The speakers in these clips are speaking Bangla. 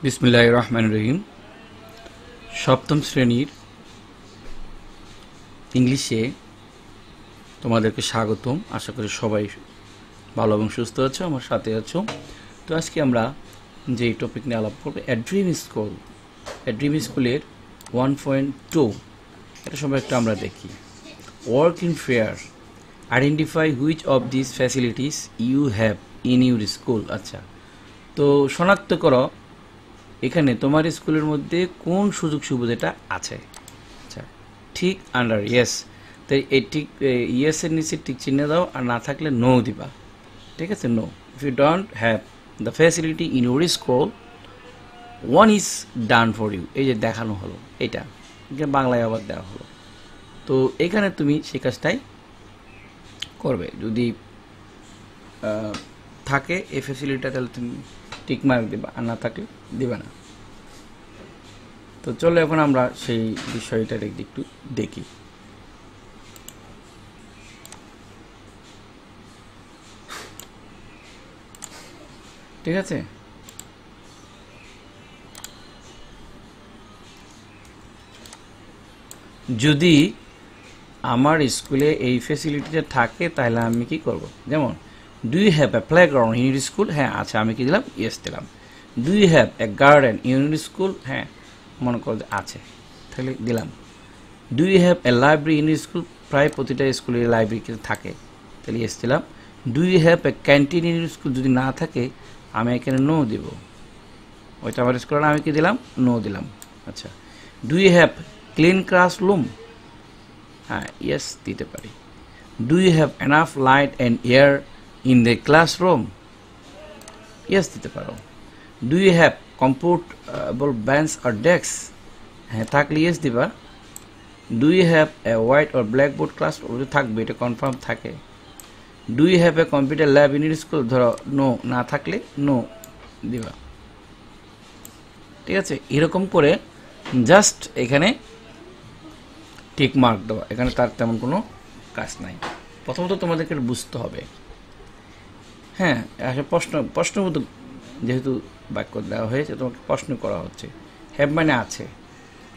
বিসমিল্লাহির রহমানির রহিম। সপ্তম শ্রেণীর ইংলিশে তোমাদেরকে স্বাগতম। আশা করি সবাই ভালো এবং সুস্থ আছো, আমার সাথে আছো। তো আজকে আমরা যে টপিক নিয়ে আলাপ করবো, a dream school. A dream স্কুলের 1.2 এটা সবাই একটু আমরা দেখি। Work in pair, identify which of this facilities you have in your school. আচ্ছা, তো শনাক্ত করো এখানে তোমার স্কুলের মধ্যে কোন সুযোগ সুবিধাটা আছে। আচ্ছা, ঠিক আন্ডার ইয়েস, তাই এই ঠিক ইয়েসের নিচে টিক চিহ্ন দাও, আর না থাকলে নো দিবা। ঠিক আছে, no. If you don't have the facility in your school, one is done for you. এই যে দেখানো হলো, এটা বাংলায় আবার দেওয়া হলো। তো এখানে তুমি সে কাজটাই করবে। যদি থাকে এই ফ্যাসিলিটিটা, তাহলে তুমি টিক মার্ক দিবা, আর না থাকলে দিবা না। তো চলো এখন আমরা সেই বিষয়টা একটু দেখি। ঠিক আছে, যদি আমার স্কুলে এই ফ্যাসিলিটিটা থাকে তাহলে আমি কি করব। যেমন, do you have a playground in your school? হ্যাঁ, আচ্ছা, আমি কি দিলাম? ইয়েস দিলাম। Do you have a garden in your school? হ্যাঁ, মনে করো যে আছে, তাহলে দিলাম। Do you have a library in your school? প্রায় প্রতিটা স্কুলের লাইব্রেরি কিন্তু থাকে, তাহলে ইয়েস দিলাম। Do you have a canteen in your school? যদি না থাকে আমি এখানে নো দিব। ওইটা আমার স্কুলে আমি কি দিলাম? নো দিলাম। আচ্ছা, do you have clean classroom? হ্যাঁ, ইয়েস দিতে পারি। Do you have enough light and air in the classroom? Yes দিতে পারো। Do you have comfortable bench আর ডেস্ক? হ্যাঁ, থাকলে ইয়েস দিবা। Do you have a white or blackboard classroom? থাকবে, এটা কনফার্ম থাকে। Do you have a computer lab in your school? ধরো নো, না থাকলে নো দিবা। ঠিক আছে, এরকম করে জাস্ট এখানে টিক মার্ক দেওয়া, এখানে তার তেমন কোনো কাজ নাই। প্রথমত তোমাদেরকে বুঝতে হবে। হ্যাঁ, আসলে প্রশ্নবোধক যেহেতু বাক্য দেওয়া হয়েছে, তোমাকে প্রশ্ন করা হচ্ছে। হ্যাভ মানে আছে,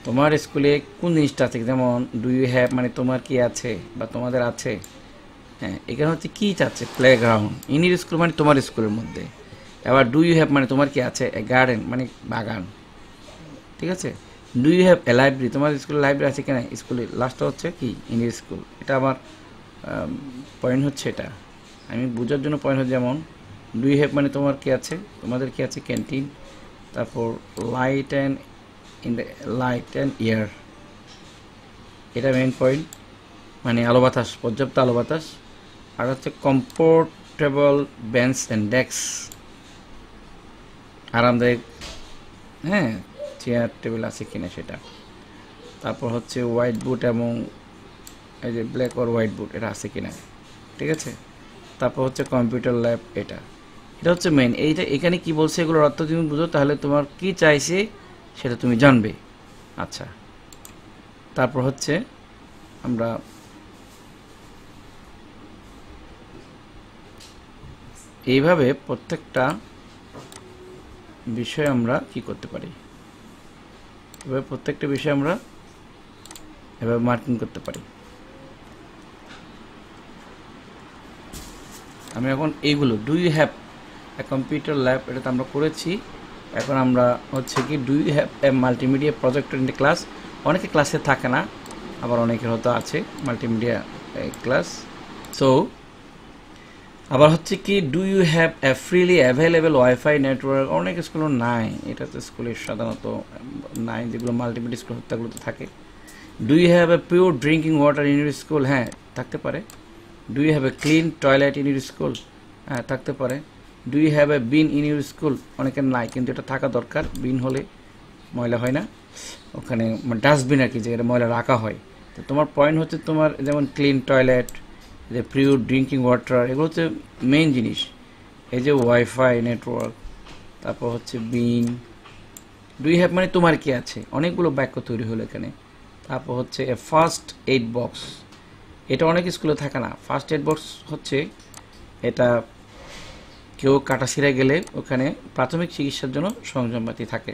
তোমার স্কুলে কোন জিনিসটা আছে। যেমন ডু ইউ হ্যাভ মানে তোমার কি আছে বা তোমাদের আছে। হ্যাঁ, এখানে হচ্ছে কি চাচ্ছে, প্লেগ্রাউন্ড ইন ইউর স্কুল মানে তোমার স্কুলের মধ্যে। আবার ডু ইউ হ্যাভ মানে তোমার কি আছে, এ গার্ডেন মানে বাগান। ঠিক আছে, do you have a library? তোমার স্কুলে লাইব্রেরি আছে কিনা। স্কুলে লাস্টটা হচ্ছে কি, ইন ইউর স্কুল। এটা আমার পয়েন্ট হচ্ছে, এটা আমি বোঝার জন্য পয়েন্ট হচ্ছে। যেমন ডু ইউ হ্যাভ মানে তোমার কি আছে, তোমাদের কি আছে, ক্যান্টিন। তারপর লাইট অ্যান্ড এয়ার, এটা মেইন পয়েন্ট, মানে আলো বাতাস, পর্যাপ্ত আলো বাতাস। আর হচ্ছে কমফোর্টেবল বেঞ্চ অ্যান্ড ডেস্ক, আরামদায়ক হ্যাঁ চেয়ার টেবিল আছে কিনা সেটা। তারপর হচ্ছে হোয়াইট বোর্ড এবং এই যে ব্ল্যাক আর হোয়াইট বোর্ড, এটা আছে কিনা। ঠিক আছে, তারপর হচ্ছে কম্পিউটার ল্যাব, এটা হচ্ছে মেইন। এইটা এখানে কি বলছে এগুলোর অর্থ তুমি বুঝো, তাহলে তোমার কি চাইছে সেটা তুমি জানবে। আচ্ছা, তারপর হচ্ছে আমরা এইভাবে প্রত্যেকটা বিষয় আমরা কি করতে পারি, এভাবে প্রত্যেকটা বিষয় আমরা এভাবে মার্কিং করতে পারি। আমি এখন এইগুলো do you have a computer lab, এটা তো আমরা করেছি। এখন আমরা হচ্ছে কি, do you have a multimedia projector in the class? অনেকে ক্লাসে থাকে না, আবার অনেকের হয়তো আছে মাল্টিমিডিয়া ক্লাস। সো আবার হচ্ছে কি, do you have a freely available wifi network? অনেক স্কুলও নাই, এটা তো স্কুলের সাধারণত নাই, যেগুলো মাল্টিমিডিয়া স্কুল হত্যাগুলো তো থাকে। Do you have a pure drinking water in your school? হ্যাঁ, থাকতে পারে। Do you have a clean toilet in your school? হ্যাঁ, থাকতে পারে। Do you have a bin in your school? অনেকের নাই, কিন্তু এটা থাকা দরকার। বিন হলে ময়লা হয় না, ওখানে ডাস্টবিন আর কি, যেখানে ময়লা রাখা হয়। তো তোমার পয়েন্ট হচ্ছে, তোমার যেমন ক্লিন টয়লেট, যে পিওর ড্রিঙ্কিং ওয়াটার, এগুলো হচ্ছে মেইন জিনিস। এই যে ওয়াইফাই নেটওয়ার্ক, তারপর হচ্ছে বিন। ডু ইউ হ্যাভ মানে তোমার কি আছে, অনেকগুলো বাক্য তৈরি হলো এখানে। তারপর হচ্ছে এ ফার্স্ট এইড বক্স, এটা অনেক স্কুলে থাকে না। ফার্স্ট এইড বক্স হচ্ছে এটা কেউ কাটাছিঁড়া গেলে ওখানে প্রাথমিক চিকিৎসার জন্য সরঞ্জামপাতি থাকে।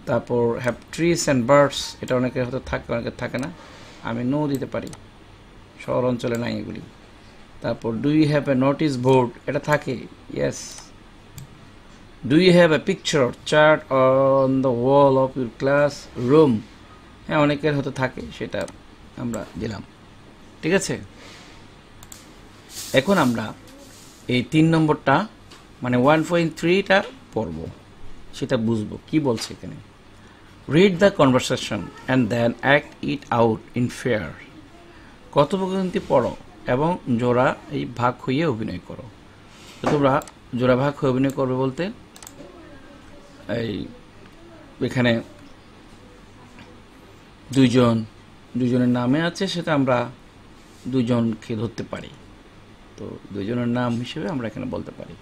তারপর হ্যাভ ট্রিস অ্যান্ড বার্ডস, এটা অনেকের হয়তো থাকে, অনেকের থাকে না। আমি নো দিতে পারি, শহর অঞ্চলে নাই এগুলি। তারপর do you have a notice board, এটা থাকে, yes. Do you have a picture chart on the wall of your class room, হ্যাঁ অনেকের হয়তো থাকে, সেটা আমরা দিলাম। ঠিক আছে, এখন আমরা এই 3 নম্বরটা মানে 1.3টা পড়ব, সেটা বুঝবো কি বলছে এখানে। Read the conversation and then act it out in pair. কথোপকথনটি পড়ো এবং জোড়া এই ভাগ হইয়ে অভিনয় করো। তো তোমরা জোড়া ভাগ হয়ে অভিনয় করবে বলতে এই এখানে দুইজনের নামে আছে, সেটা আমরা দুজনকে ধরতে পারি। তো দুইজনের নাম হিসেবে আমরা এখানে বলতে পারি।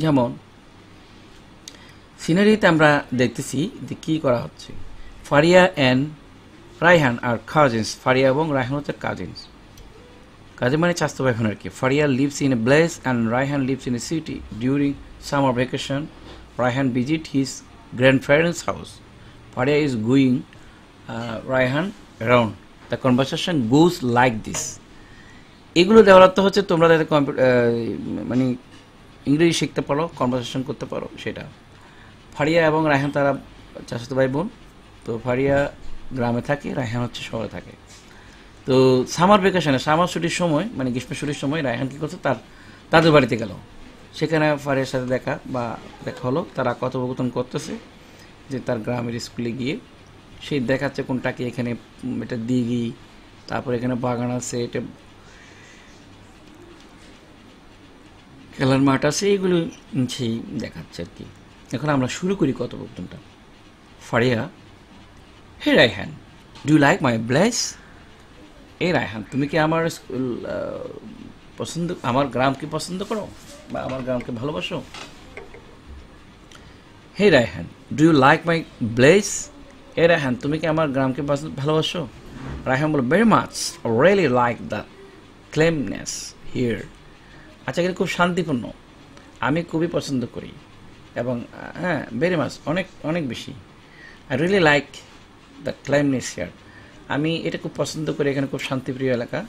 যেমন সিনারিতে আমরা দেখতেছি যে কি করা হচ্ছে। ফারিয়া অ্যান্ড রায়হান আর কাজিনস, ফারিয়া এবং রায়হান হচ্ছে কাজিনস। কাজিন মানে চাচাতো ভাই বোন আর কি। Faria lives in a place and Raihan lives in a city. During summer vacation Raihan visit his grandparents house. Faria is going Raihan around. The conversation goes like this. এগুলো দেওয়ার অর্থ হচ্ছে তোমরা যাতে মানে ইংরেজি শিখতে পারো, কনভারসেশন করতে পারো সেটা। ফারিয়া এবং রায়হান তারা চাচাতো ভাই বোন। তো ফারিয়া গ্রামে থাকে, রায়হান হচ্ছে শহরে থাকে। তো সামার ভ্যাকেশনে, সামার ছুটির সময় মানে গ্রীষ্ম ছুটির সময় রায়হান কী করছে, তার দাদুর বাড়িতে গেল। সেখানে ফারিয়ার সাথে দেখা হলো, তারা কথোপকথন করতেছে যে তার গ্রামের স্কুলে গিয়ে সেই দেখাচ্ছে কোনটাকে, এখানে এটা দিঘি, তারপর এখানে বাগান আছে, এটা খেলার মাঠ আছে, এগুলো সেই দেখাচ্ছে আর কি। এখন আমরা শুরু করি কথোপকথনটা। Faria, hey Raihan, do you like my place? এই রায়হান, তুমি কি আমার স্কুল পছন্দ, আমার গ্রামকে পছন্দ করো বা আমার গ্রামকে ভালোবাসো? Hey Raihan, do you like my place? এ রায়হান, তুমি কি আমার গ্রামকে ভালোবাসো? রায়হান বলো, very much, really like the calmness here. আচ্ছা, এখানে খুব শান্তিপূর্ণ, আমি খুবই পছন্দ করি, এবং হ্যাঁ ভেরি মাচ, অনেক অনেক বেশি। I really like the calmness here, আমি এটা খুব পছন্দ করি, এখানে খুব শান্তিপ্রিয় এলাকা,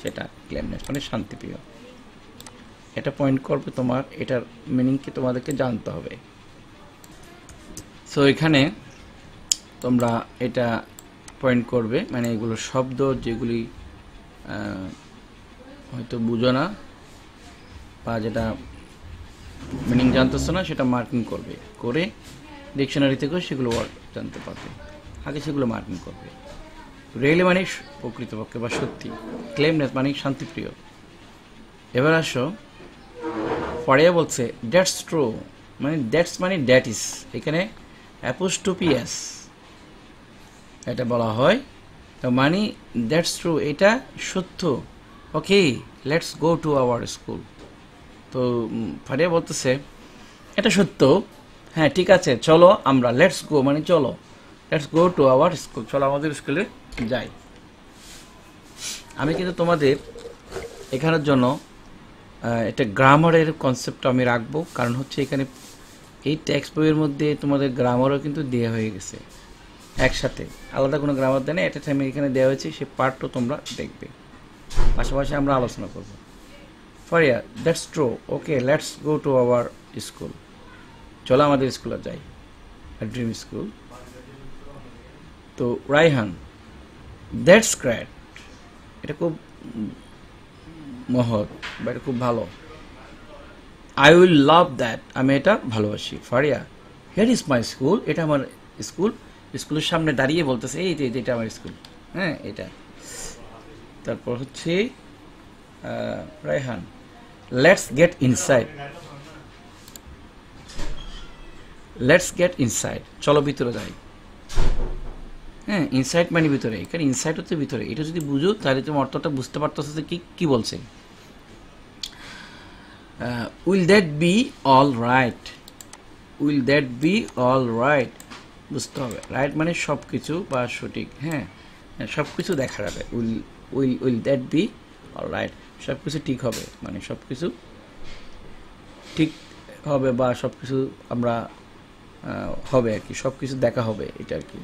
সেটা ক্লেমনেস মানে শান্তিপ্রিয়। এটা পয়েন্ট করবে তোমার, এটার মিনিং কি তোমাদেরকে জানতে হবে। সো এখানে তোমরা এটা পয়েন্ট করবে, মানে এগুলো শব্দ যেগুলি হয়তো বুঝো না বা যেটা মিনিং জানতেছো না, সেটা মার্কিং করবে, করে ডিকশনারি থেকেও সেগুলো ওয়ার্ড জানতে পারবে, আগে সেগুলো মার্কিং করবে। রিয়েলি মানে প্রকৃতপক্ষে বা সত্যি, ক্লেমনেস মানে শান্তিপ্রিয়। এবার আসো, ফারিয়া বলছে দ্যাটস ট্রু, মানে দ্যাটস মানে দ্যাট ইজ, এখানে অ্যাপোস্ট্রফি এস এটা বলা হয়, মানে দ্যাটস ট্রু, এটা সত্য। Okay, let's go to our school. তো ফারিয়া বলতেছে এটা সত্য, হ্যাঁ ঠিক আছে চলো আমরা, লেটস গো মানে চলো, let's go to our school, চলো আমাদের স্কুলে যাই। আমি কিন্তু তোমাদের এখানের জন্য এটা গ্রামারের কনসেপ্ট আমি রাখবো, কারণ হচ্ছে এখানে এই টেক্সট বইয়ের মধ্যে তোমাদের গ্রামারও কিন্তু দেওয়া হয়ে গেছে একসাথে, আলাদা কোনো গ্রামার দেয় না, এটা টাইমে এখানে দেওয়া হয়েছে, সে পার্টও তোমরা দেখবে, পাশাপাশি আমরা আলোচনা করব। Faria, that's true, okay let's go to our school, চলো আমাদের স্কুলে যাই, ড্রিম স্কুল। তো রায়হান, দ্যাটস গ্রেট, এটা খুব মহৎ বা এটা খুব ভালো। আই উইল লাভ দ্যাট, আমি এটা ভালোবাসি। Faria, here is my school, এটা আমার স্কুল, স্কুলের সামনে দাঁড়িয়ে বলতেছে এই যে এটা আমার স্কুল, হ্যাঁ এটা। তারপর হচ্ছে Raihan, let's get inside, let's get inside, চলো ভিতরে যাই। হ্যাঁ, ইনসাইড মানে ভিতরে, এখানে ইনসাইড হচ্ছে ভিতরে, এটা যদি বুঝো তাহলে তুমি অর্থটা বুঝতে পারতেছো যে কি বলছে। Will that be all right, will that be all right, বুঝতে হবে, রাইট মানে সব কিছু বা সঠিক, হ্যাঁ সব কিছু দেখা যাবে। Will that be all right, সব কিছু ঠিক হবে মানে সব কিছু ঠিক হবে বা সব কিছু আমরা হবে আর কি, সব কিছু দেখা হবে এটা আর কি।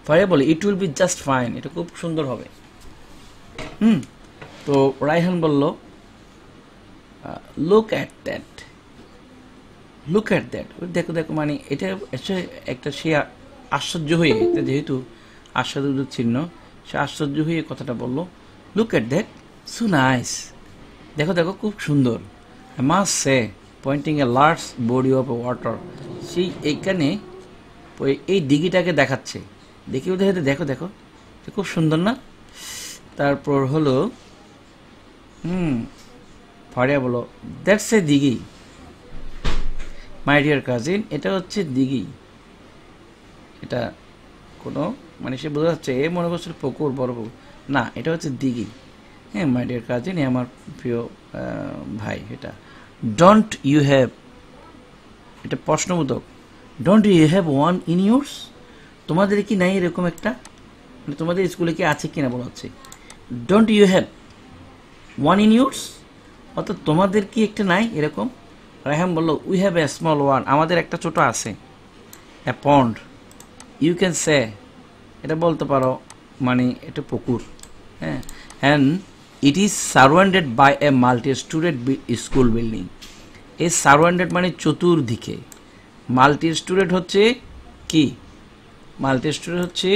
ফারিয়া বলে it will be just fine, এটা খুব সুন্দর হবে। তো রায়হান বলল look at that, look at that, দেখো দেখো, মানে এটা একটা সে আশ্চর্য হয়ে, এটা যেহেতু আশ্চর্যবোধক চিহ্ন, সে আশ্চর্য হয়ে কথাটা বললো look at that so nice, দেখো দেখো খুব সুন্দর। I must say pointing a large body of water, সেই এইখানে এই দিঘিটাকে দেখাচ্ছে, দেখেও দেখে দেখো দেখো খুব সুন্দর না। তারপর হলো ফারিয়া বলো that's a Dighi my dear cousin, এটা হচ্ছে দিঘি, এটা কোনো মানে সে বোঝা যাচ্ছে এ মনে করছিল পুকুর, বড় পুকুর না, এটা হচ্ছে দিঘি। হ্যাঁ মাই ডিয়ার কাজিন, এ আমার প্রিয় ভাই। এটা ডোন্ট ইউ হ্যাভ, এটা প্রশ্নবোধক, don't you have one in yours, তোমাদের কি নাই এরকম একটা, মানে তোমাদের স্কুলে কি আছে কিনা বলা হচ্ছে। Don't you have one in yours, অর্থাৎ তোমাদের কি একটা নাই এরকম। রায়হান বললো we have a small one, আমাদের একটা ছোট আছে। এ পন্ড, ইউ ক্যান সে, এটা বলতে পারো মানে এটা পুকুর। হ্যাঁ, and it is surrounded by a multi student school building, এই সারাউন্ডেড মানে চতুর্দিকে, মাল্টি স্টুডেন্ট হচ্ছে কি, মাল্টি স্টুডেন্ট হচ্ছে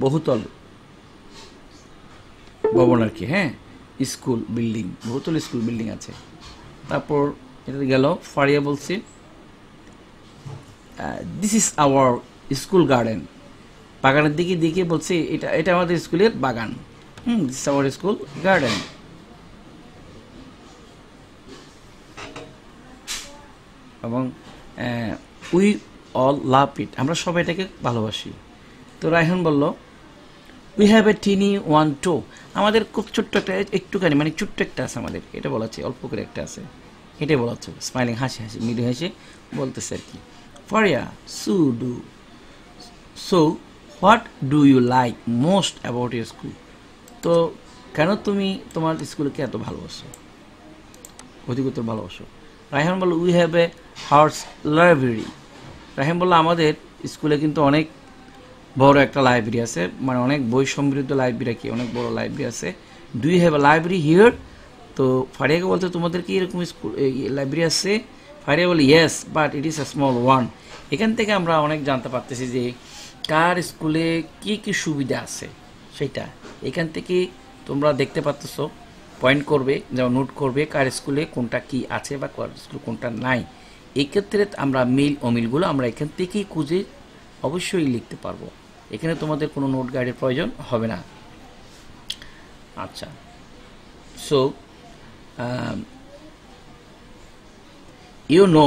বহুতল ভবন আর কি। হ্যাঁ, স্কুল বিল্ডিং, বহুতল স্কুল বিল্ডিং আছে। তারপর এটা গেল, ফারিয়া বলছে this is our school garden, বাগানের দিকে দিকে বলছে এটা এটা আমাদের স্কুলের বাগান। This is our school garden. এবং উই অল লাভ ইট, আমরা সবাই এটাকে ভালোবাসি। তো রায়হান বলল we have a tiny one too, আমাদের খুব ছোট্ট একটা, একটুখানি মানে ছোট্ট একটা আছে আমাদের, এটা বলা হচ্ছে অল্প করে একটা আছে, এটাই বলা হচ্ছে। স্মাইলিং, হাসি হাসি মৃদু হেসে বলতেছে আর কি। Faria so what do you like most about your school, তো কেন তুমি তোমার স্কুলকে এত ভালোবাসো, অধিকতর ভালোবাসো। রায়হান বলল we have a huge library, Raihan বলল আমাদের স্কুলে কিন্তু অনেক বড় একটা লাইব্রেরি আছে, মানে অনেক বই সমৃদ্ধ লাইব্রেরি, কি অনেক বড় লাইব্রেরি আছে। Do you have a library here, তো ফারিয়াকে বলতে তোমাদের কি এরকম স্কুল লাইব্রেরি আছে। ফারিয়া বলে yes but it is a small one, এখান থেকে আমরা অনেক জানতে পারতেছি যে কার স্কুলে কি কি সুবিধা আছে সেটা এখান থেকে তোমরা দেখতে পাচ্ছ, পয়েন্ট করবে, যেমন নোট করবে কার স্কুলে কোনটা কি আছে বা কার স্কুলে কোনটা নাই। এক্ষেত্রে আমরা মিল অমিলগুলো আমরা এখান থেকেই খুঁজে অবশ্যই লিখতে পারবো, এখানে তোমাদের কোনো নোট গাইডের প্রয়োজন হবে না। আচ্ছা, so you know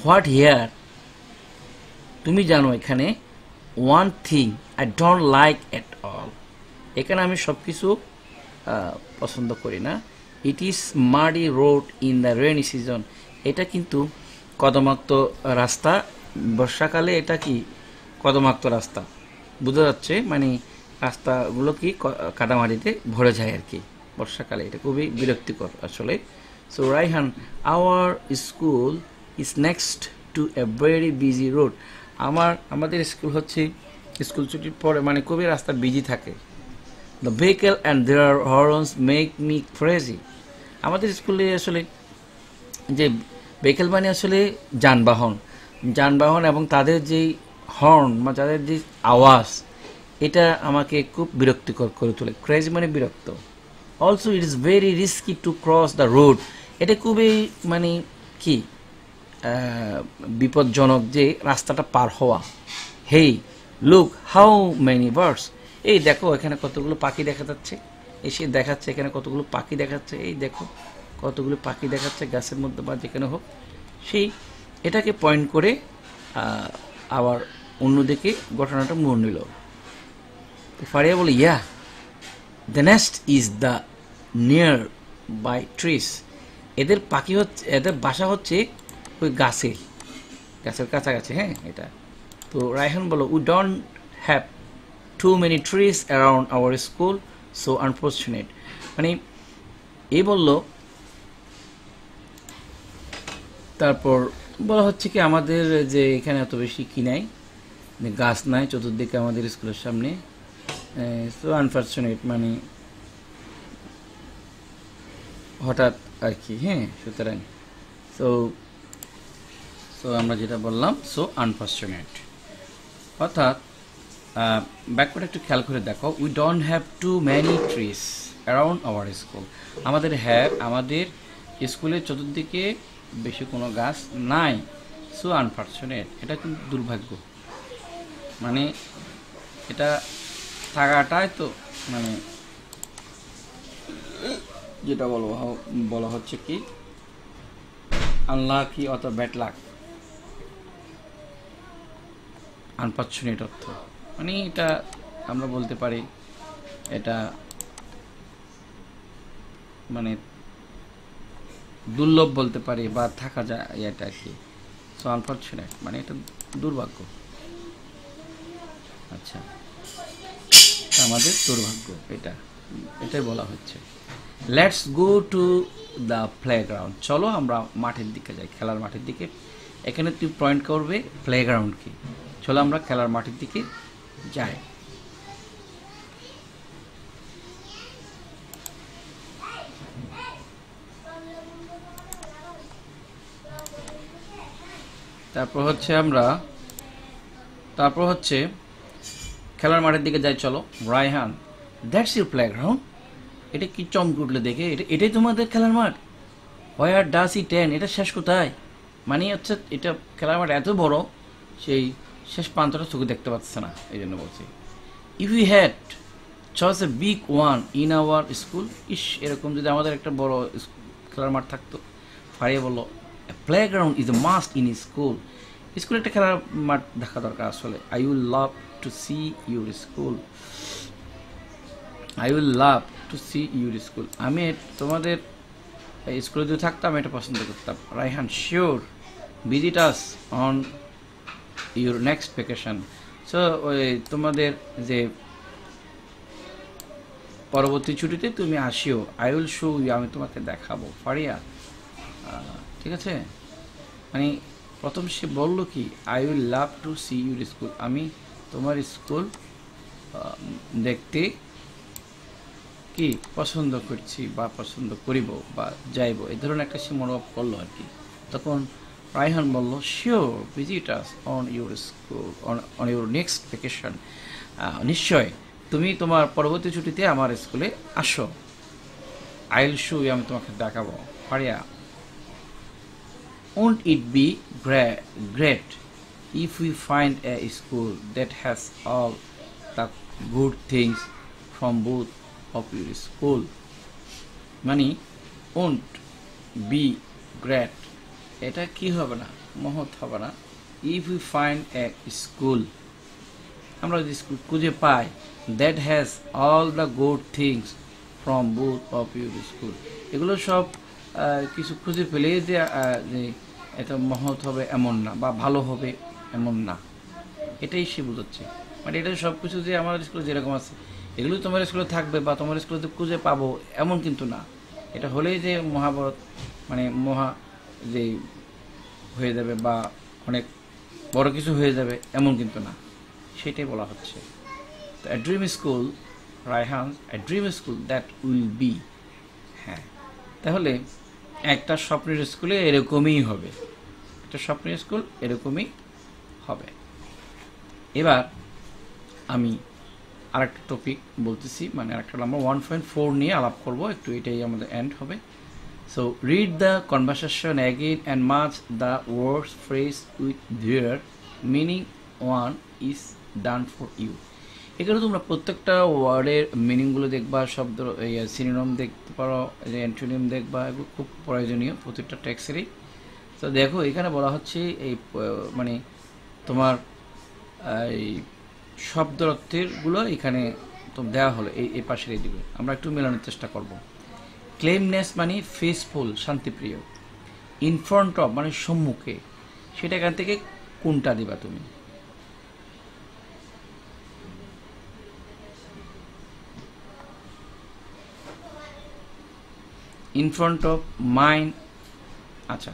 what here, তুমি জানো এখানে one thing I don't like at all, এখানে আমি সব কিছু পছন্দ করি না। It is muddy road in the rainy season, এটা কিন্তু কদমাক্ত রাস্তা, বর্ষাকালে এটা কি কদমাক্ত রাস্তা, বোঝা যাচ্ছে মানে রাস্তাগুলো কি কাদামাটিতে ভরে যায় আর কি বর্ষাকালে, এটা খুবই বিরক্তিকর আসলে। So Raihan our school is next to a very busy road, আমাদের স্কুল হচ্ছে স্কুল ছুটির পরে মানে খুবই রাস্তা বিজি থাকে। The vehicle and their horns make me crazy, আমাদের স্কুলে আসলে যে ভেহিকেল মানে আসলে যানবাহন এবং তাদের যেই হর্ন বা তাদের যে আওয়াজ, এটা আমাকে খুব বিরক্তিকর করে তোলে। ক্রেজি মানে বিরক্ত। Also it is very risky to cross the road, এটা খুবই মানে কি বিপজ্জনক যে রাস্তাটা পার হওয়া। Hey look how many birds, এই দেখো এখানে কতগুলো পাখি দেখা যাচ্ছে, এসে দেখাচ্ছে এখানে কতগুলো পাখি দেখাচ্ছে, এই দেখো কতগুলো পাখি দেখাচ্ছে গাছের মধ্যে বা যেখানে হোক, সেই এটাকে পয়েন্ট করে আবার অন্যদিকে ঘটনাটা মোড় নিল। তো ফারিয়া বলে yeah the nest is the nearby trees, এদের পাখি হচ্ছে, এদের বাসা হচ্ছে ওই গাছের কাছাকাছি। হ্যাঁ এটা। তো রায়হান বলো we don't have two many trees around our school so unfortunate, মানে এই বলল, তারপর বলা হচ্ছে কি আমাদের যে এখানে এত বেশি কি নাই, গাছ নাই চতুর্দিকে আমাদের স্কুলের সামনে, সো আনফর্চুনেট, মানে হঠাৎ আর কি। হ্যাঁ, সুতরাং সো সো আমরা যেটা বললাম, সো আনফর্চুনেট, অর্থাৎ ব্যাকওয়ার্ড একটু খেয়াল করে দেখো, we don't have too many trees around our school. আমাদের স্কুলের চতুর্দিকে বেশি কোনো গাছ নাই, সো আনফর্চুনেট, এটা কিন্তু দুর্ভাগ্য, মানে এটা থাকাটাই তো, মানে যেটা বলা হচ্ছে কি আনলাকি অথবা ব্যাড লাক, আনফর্চুনেট অর্থ, মানে এটা আমরা বলতে পারি এটা মানে দুর্লভ বলতে পারি, বা থাকা যায় এটা আর কি। সো আনফর্চুনেট মানে এটা দুর্ভাগ্য। আচ্ছা, আমাদের দুর্ভাগ্য, এটাই বলা হচ্ছে। Let's go to the playground, চলো আমরা মাঠের দিকে যাই, খেলার মাঠের দিকে। এখানে তুই পয়েন্ট করবে প্লেগ্রাউন্ড কি, চলো আমরা খেলার মাঠের দিকে যাই। তারপর হচ্ছে খেলার মাঠের দিকে যাই চলো। রায়হান, দ্যাটস ইউর প্লেগ্রাউন্ড, এটা কি চমকে উঠলে দেখে, এটাই তোমাদের খেলার মাঠ? হোয়ার ডাস ইট এন্ড, এটা শেষ কোথায়? মানে হচ্ছে এটা খেলার মাঠ এত বড়, সেই শেষ প্রান্তটা চোখে দেখতে পাচ্ছে না, এই জন্য বলছি। If you had choice a big one in our school, ইস এরকম যদি আমাদের একটা বড় খেলার মাঠ থাকতো। ফারিয়া বললো, playground is a must in school, স্কুলে একটা খেলার মাঠ দেখা দরকার আসলে। I will love to see your school, I will love to see your school, আমি তোমাদের স্কুলে যদি থাকতাম এটা পছন্দ করতাম। Raihan, sure, visit us on your next vacation, so ওই তোমাদের যে পরবর্তী ছুটিতে তুমি আসিও, আই উইল শো ইউ, আমি তোমাকে দেখাবো। ফারিয়া, ঠিক আছে, মানে প্রথম সে বলল কি, I will love to see your school, আমি তোমার স্কুল দেখতে কি পছন্দ করছি বা পছন্দ করিব বা যাইব, এই ধরনের একটা সে মনোভাব করলো আর কি। তখন রায়হান বলল, sure, visit us on your school on your next vacation, নিশ্চয় তুমি তোমার পরবর্তী ছুটিতে আমার স্কুলে আসো, আই উইল শো ইউ, আমি তোমাকে দেখাবো। Faria, won't it be great if we find a school that has all the good things from both of your school? মানে won't be great, এটা কি হবে না, মহৎ হবে না, if we find a school, আমরা যদি স্কুল খুঁজে পাই, that has all the good things from both of your school, এগুলো সব কিছু খুঁজে পেলে যে এটা মহৎ হবে এমন না, বা ভালো হবে এমন না, এটাই সে বোঝাচ্ছে। মানে এটা সব কিছু যে আমার স্কুলে যেরকম আছে এগুলো তোমার স্কুলে থাকবে বা তোমার স্কুলে খুঁজে পাবো এমন কিন্তু না, এটা হলেই যে মহাভারত মানে মহা যে হয়ে যাবে বা অনেক বড় কিছু হয়ে যাবে এমন কিন্তু না, সেটাই বলা হচ্ছে। তো এ dream school, Raihan, A dream school that will be, হ্যাঁ, তাহলে একটা স্বপ্নের স্কুলে এরকমই হবে, একটা স্বপ্নের স্কুল এরকমই হবে। এবার আমি আরেকটা টপিক বলতেছি, মানে আরেকটা নাম্বার 1.4 নিয়ে আলাপ করব একটু, এটাই আমাদের এন্ড হবে। So read the conversation again and match the words phrase with their meaning, one is done for you. এখানে তোমরা প্রত্যেকটা ওয়ার্ডের মিনিংগুলো দেখবা, শব্দ সিনোনিম দেখতে পারো, অ্যান্টোনিম দেখবা, এগুলো খুব প্রয়োজনীয় প্রত্যেকটা টেক্সেরই। তো দেখো এখানে বলা হচ্ছে এই মানে তোমার এই শব্দের অর্থেরগুলো এখানে তো দেওয়া হলো এই পাশের এই দিকে, আমরা একটু মেলানোর চেষ্টা করব। ক্লেমনেস মানে ফেসফুল, শান্তিপ্রিয়। ইন ফ্রন্ট অফ মানে সম্মুখে, সেটা এখান থেকে কোনটা দিবা তুমি? In front of mine. আচ্ছা,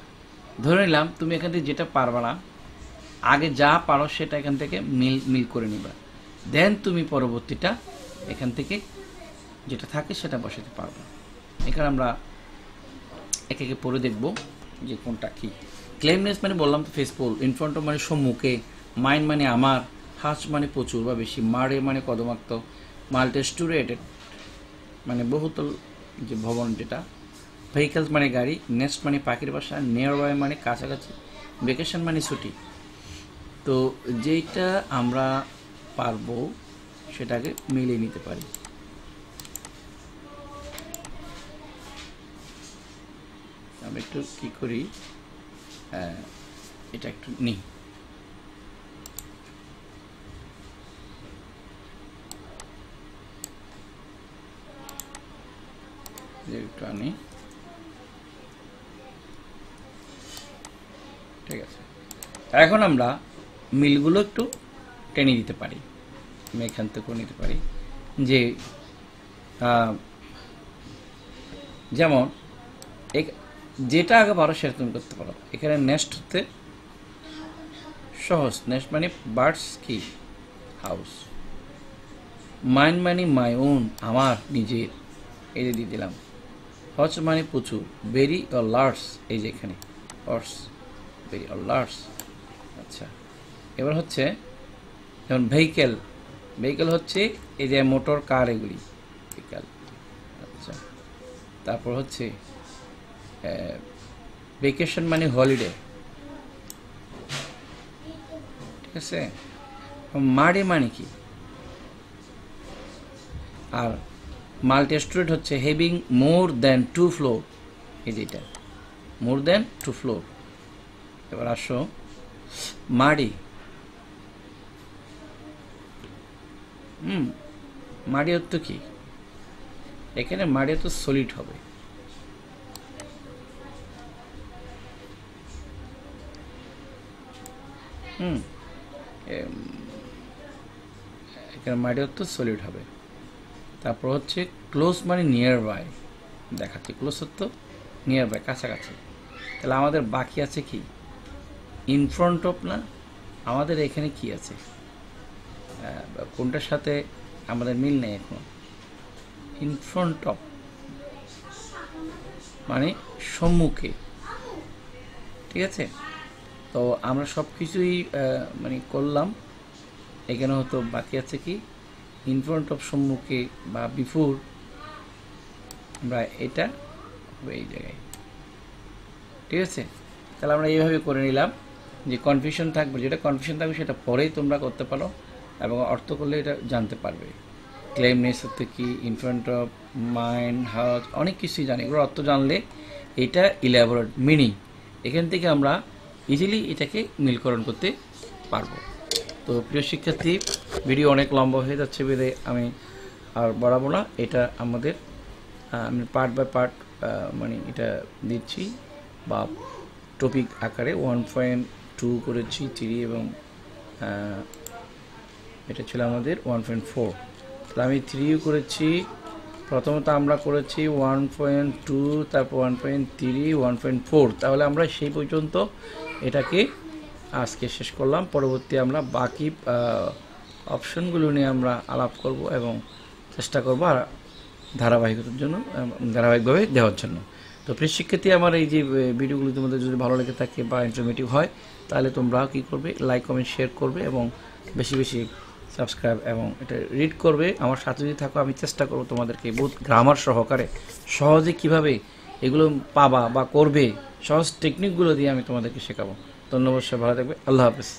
ধরে নিলাম তুমি এখান থেকে যেটা পারবা না, আগে যা পারো সেটা এখান থেকে মিল করে নিবা, দেন তুমি পরবর্তীটা এখান থেকে যেটা থাকে সেটা বসাতে পারবে। এখানে আমরা একে একে পড়ে দেখব যে কোনটা কি। ক্লেমনেস মানে বললাম তো ফেসফুল, ইন ফ্রন্ট অফ মানে সম্মুখে, মাইন্ড মানে আমার, হাজ মানে প্রচুর বা বেশি, মারে মানে কদমাক্ত, মাল্টিস্টুরেটেড মানে বহুতল যে ভবন যেটা, ভেহিকেলস মানে গাড়ি, নেস্ট মানে পাখির বাসা, নিয়ার বাই মানে কাছাকাছি, ভেকেশন মানে ছুটি। তো যেইটা আমরা পারবো সেটাকে মিলিয়ে নিতে পারি। আমরা একটু কি করি, এটা একটু নিই, একটু আনি, ঠিক আছে। এখন আমরা মিলগুলো একটু টেনে দিতে পারি, আমি এখান থেকেও নিতে পারি যে যেমন যেটা আগে পারো সেটা তুমি করতে পারো। এখানে নেস্ট হতে সহজ, নেস্ট মানে বার্ডস কি হাউস, মাইন মানে মাই ওন আমার নিজের, এই যে দিয়ে দিলাম, হজ মানে প্রচুর, বেরি অর লার্জ, এই যে এখানে অর্স, বেরি অর লার্জ। আচ্ছা, এবার হচ্ছে যেমন ভেহিকেল, ভেহিকেল হচ্ছে এই যে মোটর কার, এগুলি ভেহিকেল। আচ্ছা, তারপর হচ্ছে ভেকেশন মানে হলিডে, ঠিক আছে। মাড়ে মানে কি, আর মাল্টিস্টুরেট হচ্ছে হ্যাভিং মোর দ্যান 2 ফ্লোর, এই যেটা মোর দ্যান 2 ফ্লোর। এবার আসো মাড়ি, মাড়ি অর্থ কি, এখানে মাড়ি তো সলিড হবে, এখানে মাড়ি অর্থ সলিড হবে। তারপর হচ্ছে ক্লোজ মানে নিয়ার বাই, দেখাচ্ছি ক্লোজ অর্থ নিয়ার বাই, কাছাকাছি। তাহলে আমাদের বাকি আছে কি, ইন ফ্রন্ট অফ না, আমাদের এখানে কি আছে, কোনটার সাথে আমাদের মিল নেই এখন, ইন ফ্রন্ট অফ মানে সম্মুখে, ঠিক আছে। তো আমরা সব কিছুই মানে করলাম, এখানে হয়তো বাকি আছে কি, ইন ফ্রন্ট অফ সম্মুখে বা বিফোর, আমরা এটা এই জায়গায়, ঠিক আছে। তাহলে আমরা এইভাবে করে নিলাম যে কনফিউশন থাকবে, যেটা কনফিউশন থাকবে সেটা পরেই তোমরা করতে পারো এবং অর্থ করলে এটা জানতে পারবে। ক্লেমনেস হচ্ছে কি, in front of, mind, house, অনেক কিছুই জানি, এগুলোর অর্থ জানলে এটা ইলাবোরেট মিনিং, এখান থেকে আমরা ইজিলি এটাকে মিলকরণ করতে পারবো। তো প্রিয় শিক্ষার্থী, ভিডিও অনেক লম্বা হয়ে যাচ্ছে বেঁধে আমি আর বাড়াবো না, এটা আমাদের আমি পার্ট বাই পার্ট মানে এটা দিচ্ছি বা টপিক আকারে 1.2 করেছি 3 এবং এটা ছিল আমাদের 1.4। তাহলে আমি 3 করেছি, প্রথমত আমরা করেছি 1.2, তারপর 1.3, 1.4। তাহলে আমরা সেই পর্যন্ত এটাকে আজকে শেষ করলাম। পরবর্তী আমরা বাকি অপশনগুলো নিয়ে আমরা আলাপ করব এবং চেষ্টা করব আর ধারাবাহিকতার জন্য, ধারাবাহিকভাবে দেওয়ার জন্য। তো প্রিয় শিক্ষার্থী, আমার এই যে ভিডিওগুলো তোমাদের যদি ভালো লেগে থাকে বা ইনফরমেটিভ হয়, তাহলে তোমরা কী করবে, লাইক কমেন্ট শেয়ার করবে এবং বেশি বেশি সাবস্ক্রাইব এবং এটা রিড করবে। আমার সাথে যদি থাকো, আমি চেষ্টা করব তোমাদেরকে বহুত গ্রামার সহকারে সহজে কিভাবে এগুলো পাবা বা করবে, সহজ টেকনিকগুলো দিয়ে আমি তোমাদেরকে শেখাবো। ধন্যবাদ, সবাই ভালো থাকবে, আল্লাহ হাফেজ।